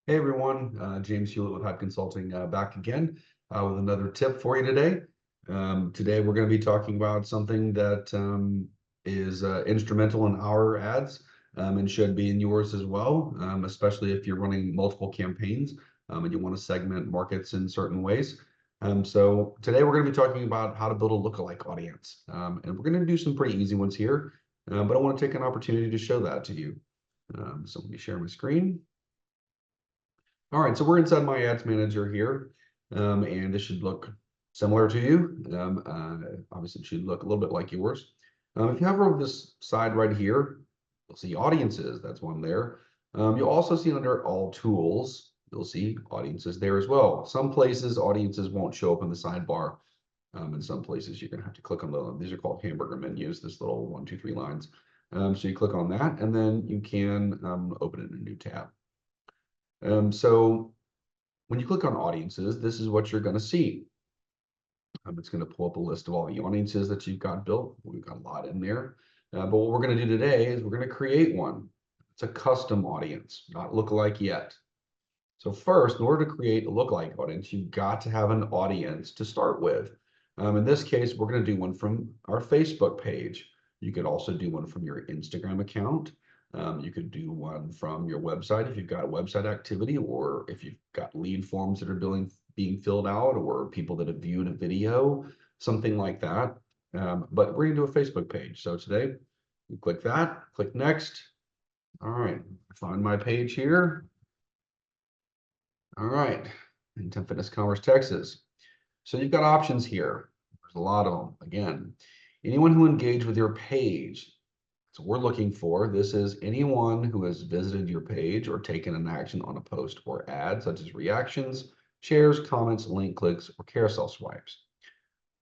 Hey everyone, James Hewlett with Hype Consulting back again with another tip for you today. Today we're going to be talking about something that is instrumental in our ads and should be in yours as well, especially if you're running multiple campaigns and you want to segment markets in certain ways. So today we're going to be talking about how to build a lookalike audience. And we're going to do some pretty easy ones here, but I want to take an opportunity to show that to you. So let me share my screen. All right, so we're inside my ads manager here, and this should look similar to you. Obviously, it should look a little bit like yours. If you hover over this side right here, you'll see audiences. That's one there. You'll also see under all tools, you'll see audiences there as well. Some places audiences won't show up in the sidebar. In some places, you're going to have to click on them. These are called hamburger menus, this little 1, 2, 3 lines. So you click on that, and then you can open it in a new tab. So when you click on audiences, this is what you're going to see. It's going to pull up a list of all the audiences that you've got built. We've got a lot in there. But what we're going to do today is we're going to create one. It's a custom audience, not lookalike yet. So first, in order to create a lookalike audience, you've got to have an audience to start with. In this case, we're going to do one from our Facebook page. You could also do one from your Instagram account. You could do one from your website if you've got a website activity, or if you've got lead forms that are being filled out, or people that have viewed a video, something like that. But we're going to do a Facebook page. So today, you click that, click next. All right, find my page here. All right, in Fitness Commerce, Texas. So you've got options here. There's a lot of them. Again, anyone who engaged with your page. So we're looking for, this is anyone who has visited your page or taken an action on a post or ad, such as reactions, shares, comments, link clicks, or carousel swipes.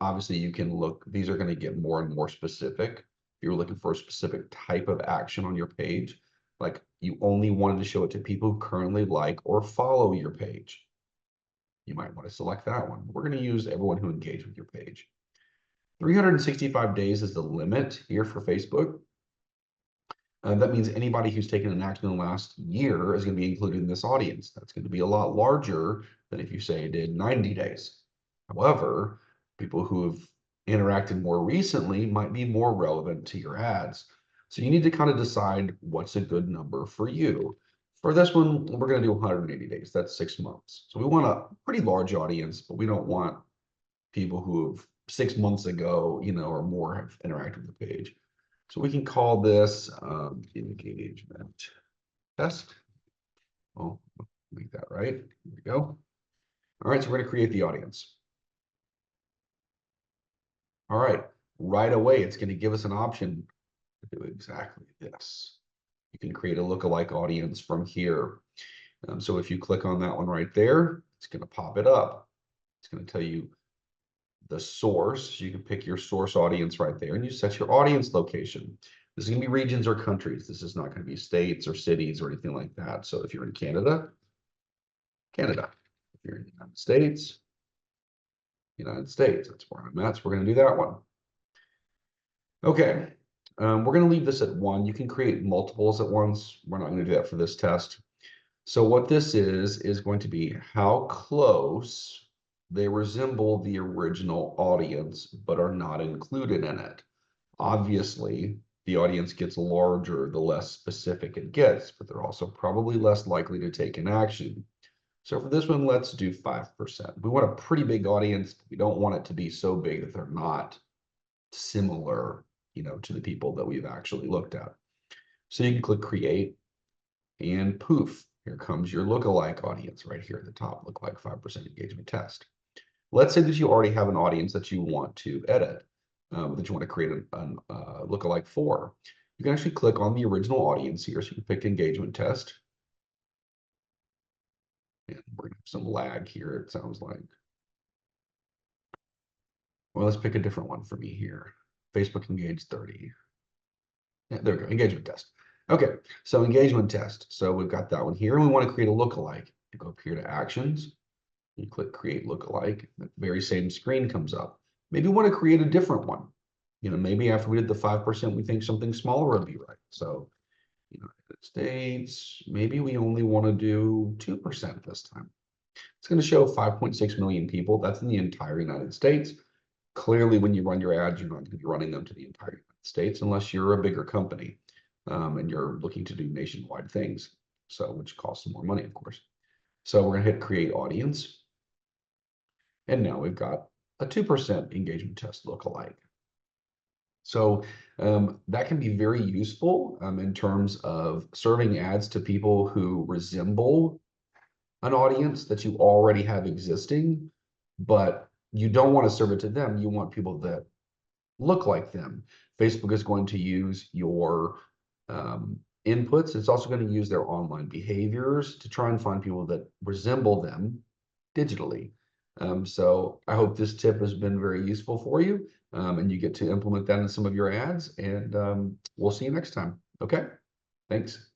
Obviously, you can look, these are going to get more and more specific. If you're looking for a specific type of action on your page, like you only wanted to show it to people who currently like or follow your page, you might want to select that one. We're going to use everyone who engaged with your page. 365 days is the limit here for Facebook. That means anybody who's taken an action in the last year is going to be included in this audience. That's going to be a lot larger than if you say did 90 days. However, people who have interacted more recently might be more relevant to your ads. So you need to kind of decide what's a good number for you. For this one, we're going to do 180 days. That's 6 months. So we want a pretty large audience, but we don't want people who have 6 months ago, or more have interacted with the page. So we can call this engagement test. Oh, make that right. There we go. All right, so we're going to create the audience. All right away, it's going to give us an option to do exactly this. You can create a lookalike audience from here. So if you click on that one right there, it's going to pop it up. It's going to tell you the source. You can pick your source audience right there, and you set your audience location. This is going to be regions or countries. This is not going to be states or cities or anything like that. So if you're in Canada, Canada. If you're in the United States, that's where I'm at. So we're going to do that one. Okay, we're going to leave this at 1. You can create multiples at once. We're not going to do that for this test. So what this is going to be how close they resemble the original audience, but are not included in it. Obviously, the audience gets larger the less specific it gets, but they're also probably less likely to take an action. So for this one, let's do 5%. We want a pretty big audience. But we don't want it to be so big that they're not similar, to the people that we've actually looked at. So you can click create, and poof, here comes your lookalike audience right here at the top, lookalike 5% engagement test. Let's say that you already have an audience that you want to edit, that you want to create a lookalike for. You can actually click on the original audience here. So you can pick engagement test. And we're going to have some lag here, it sounds like. Well, let's pick a different one for me here. Facebook engaged 30. Yeah, there we go, engagement test. Okay, so engagement test. So we've got that one here, and we want to create a lookalike. You go up here to actions, you click create lookalike, the very same screen comes up. Maybe we want to create a different one. Maybe after we did the 5%, we think something smaller would be right. So, United States, maybe we only want to do 2% this time. It's going to show 5.6 million people. That's in the entire United States. Clearly, when you run your ads, you're not going to be running them to the entire United States unless you're a bigger company and you're looking to do nationwide things, so which costs more money, of course. So we're going to hit create audience. And now we've got a 2% engagement test lookalike. So that can be very useful in terms of serving ads to people who resemble an audience that you already have existing, but you don't want to serve it to them. You want people that look like them. Facebook is going to use your inputs. It's also going to use their online behaviors to try and find people that resemble them digitally. So I hope this tip has been very useful for you, and you get to implement that in some of your ads, and we'll see you next time. Okay, thanks.